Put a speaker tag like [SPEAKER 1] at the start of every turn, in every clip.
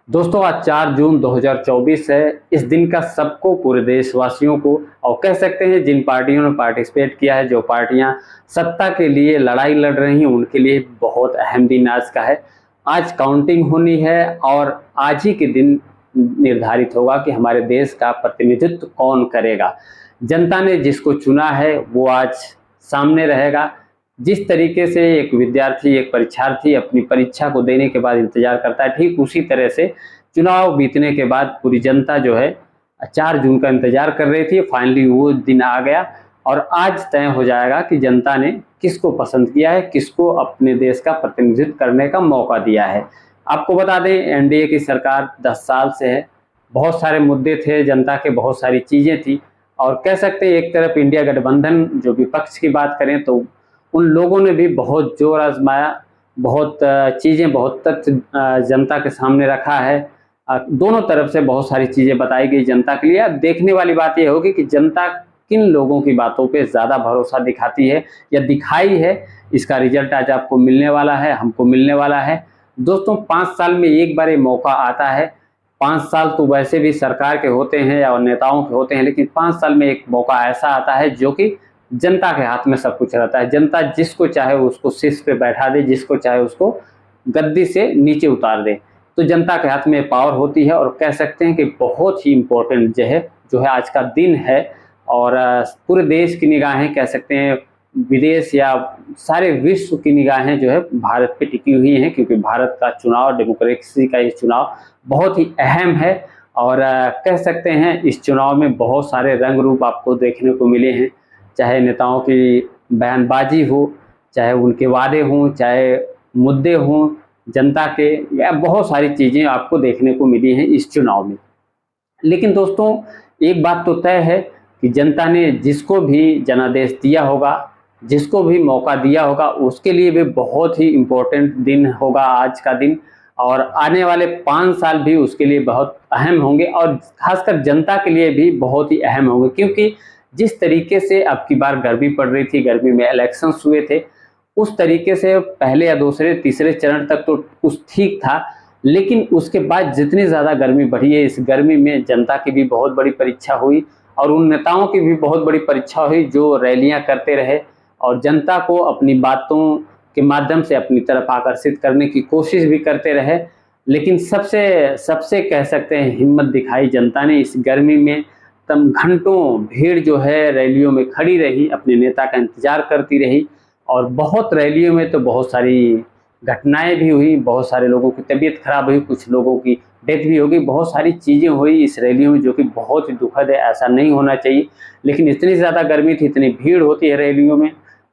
[SPEAKER 1] दोस्तों आज 4 जून 2024 है। इस दिन का सबको, पूरे देशवासियों को और कह सकते हैं जिन पार्टियों ने पार्टिसिपेट किया है, जो पार्टियां सत्ता के लिए लड़ाई लड़ रही हैं, उनके लिए बहुत अहम दिन आज का है। आज काउंटिंग होनी है और आज ही के दिन निर्धारित होगा कि हमारे देश का प्रतिनिधित्व कौन करेगा। जनता ने जिसको चुना है वो आज सामने रहेगा। जिस तरीके से एक विद्यार्थी, एक परीक्षार्थी अपनी परीक्षा को देने के बाद इंतजार करता है, ठीक उसी तरह से चुनाव बीतने के बाद पूरी जनता जो है 4 जून का इंतजार कर रही थी। फाइनली वो दिन आ गया और आज तय हो जाएगा कि जनता ने किसको पसंद किया है, किसको अपने देश का प्रतिनिधित्व करने का मौका दिया है। आपको बता दें, एनडीए की सरकार 10 साल से है। बहुत सारे मुद्दे थे, जनता के बहुत सारी चीज़ें थी और कह सकते हैं एक तरफ इंडिया गठबंधन, जो विपक्ष की बात करें तो उन लोगों ने भी बहुत जोर आजमाया, बहुत चीज़ें, बहुत तथ्य जनता के सामने रखा है। दोनों तरफ से बहुत सारी चीज़ें बताई गई जनता के लिए। अब देखने वाली बात यह होगी कि जनता किन लोगों की बातों पे ज़्यादा भरोसा दिखाती है या दिखाई है। इसका रिजल्ट आज आपको मिलने वाला है, हमको मिलने वाला है। दोस्तों 5 साल में एक बार ये मौका आता है। 5 साल तो वैसे भी सरकार के होते हैं या नेताओं के होते हैं, लेकिन 5 साल में एक मौका ऐसा आता है जो कि जनता के हाथ में सब कुछ रहता है। जनता जिसको चाहे उसको शीर्ष पे बैठा दे, जिसको चाहे उसको गद्दी से नीचे उतार दे। तो जनता के हाथ में पावर होती है और कह सकते हैं कि बहुत ही इम्पोर्टेंट जो है आज का दिन है। और पूरे देश की निगाहें, कह सकते हैं विदेश या सारे विश्व की निगाहें जो है भारत पे टिकी हुई हैं, क्योंकि भारत का चुनाव, डेमोक्रेसी का ये चुनाव बहुत ही अहम है। और कह सकते हैं इस चुनाव में बहुत सारे रंग रूप आपको देखने को मिले हैं। चाहे नेताओं की बयानबाजी हो, चाहे उनके वादे हों, चाहे मुद्दे हों जनता के, या बहुत सारी चीज़ें आपको देखने को मिली हैं इस चुनाव में। लेकिन दोस्तों एक बात तो तय है कि जनता ने जिसको भी जनादेश दिया होगा, जिसको भी मौका दिया होगा, उसके लिए भी बहुत ही इम्पोर्टेंट दिन होगा आज का दिन। और आने वाले 5 साल भी उसके लिए बहुत अहम होंगे और खासकर जनता के लिए भी बहुत ही अहम होंगे, क्योंकि जिस तरीके से अब की बार गर्मी पड़ रही थी, गर्मी में इलेक्शंस हुए थे, उस तरीके से पहले या दूसरे तीसरे चरण तक तो कुछ ठीक था, लेकिन उसके बाद जितनी ज़्यादा गर्मी बढ़ी है, इस गर्मी में जनता की भी बहुत बड़ी परीक्षा हुई और उन नेताओं की भी बहुत बड़ी परीक्षा हुई जो रैलियां करते रहे और जनता को अपनी बातों के माध्यम से अपनी तरफ आकर्षित करने की कोशिश भी करते रहे। लेकिन सबसे सबसे कह सकते हैं हिम्मत दिखाई जनता ने इस गर्मी में। तब घंटों भीड़ जो है रैलियों में खड़ी रही, अपने नेता का इंतजार करती रही और बहुत रैलियों में तो बहुत सारी घटनाएं भी हुई, बहुत सारे लोगों की तबीयत खराब हुई, कुछ लोगों की डेथ भी होगी, बहुत सारी चीज़ें हुई इस रैलियों में जो कि बहुत ही दुखद है। ऐसा नहीं होना चाहिए, लेकिन इतनी ज़्यादा गर्मी थी, इतनी भीड़ होती है रैलियों में,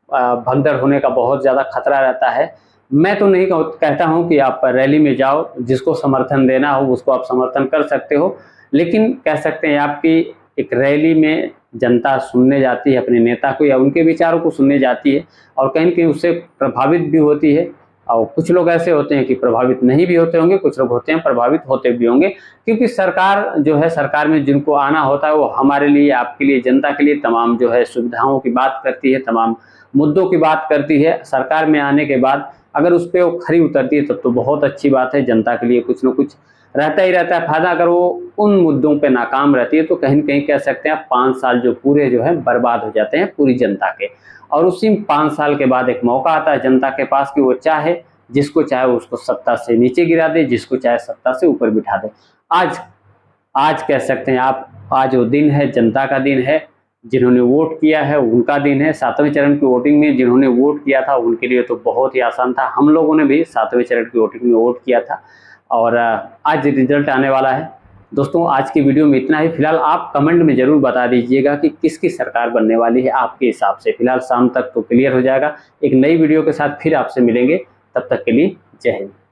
[SPEAKER 1] भगदड़ होने का बहुत ज़्यादा खतरा रहता है। मैं तो नहीं कहता हूँ कि आप रैली में जाओ, जिसको समर्थन देना हो उसको आप समर्थन कर सकते हो, लेकिन कह सकते हैं आपकी एक रैली में जनता सुनने जाती है अपने नेता को या उनके विचारों को सुनने जाती है और कहीं न कहीं उससे प्रभावित भी होती है। और कुछ लोग ऐसे होते हैं कि प्रभावित नहीं भी होते होंगे, कुछ लोग होते हैं प्रभावित होते भी होंगे, क्योंकि सरकार जो है, सरकार में जिनको आना होता है वो हमारे लिए, आपके लिए, जनता के लिए तमाम जो है सुविधाओं की बात करती है, तमाम मुद्दों की बात करती है। सरकार में आने के बाद अगर उस पर वो खरी उतरती है तब तो बहुत अच्छी बात है, जनता के लिए कुछ न कुछ रहता ही रहता है फायदा। अगर वो उन मुद्दों पे नाकाम रहती है तो कहीं न कहीं कह सकते हैं 5 साल जो पूरे जो है बर्बाद हो जाते हैं पूरी जनता के। और उसी 5 साल के बाद एक मौका आता है जनता के पास कि वो चाहे, जिसको चाहे उसको सत्ता से नीचे गिरा दे, जिसको चाहे सत्ता से ऊपर बिठा दे। आज आज कह सकते हैं आप, आज वो दिन है, जनता का दिन है। जिन्होंने वोट किया है उनका दिन है। 7वें चरण की वोटिंग में जिन्होंने वोट किया था उनके लिए तो बहुत ही आसान था। हम लोगों ने भी 7वें चरण की वोटिंग में वोट किया था और आज रिजल्ट आने वाला है। दोस्तों आज की वीडियो में इतना ही। फिलहाल आप कमेंट में ज़रूर बता दीजिएगा कि किसकी सरकार बनने वाली है आपके हिसाब से। फिलहाल शाम तक तो क्लियर हो जाएगा। एक नई वीडियो के साथ फिर आपसे मिलेंगे, तब तक के लिए जय हिंद।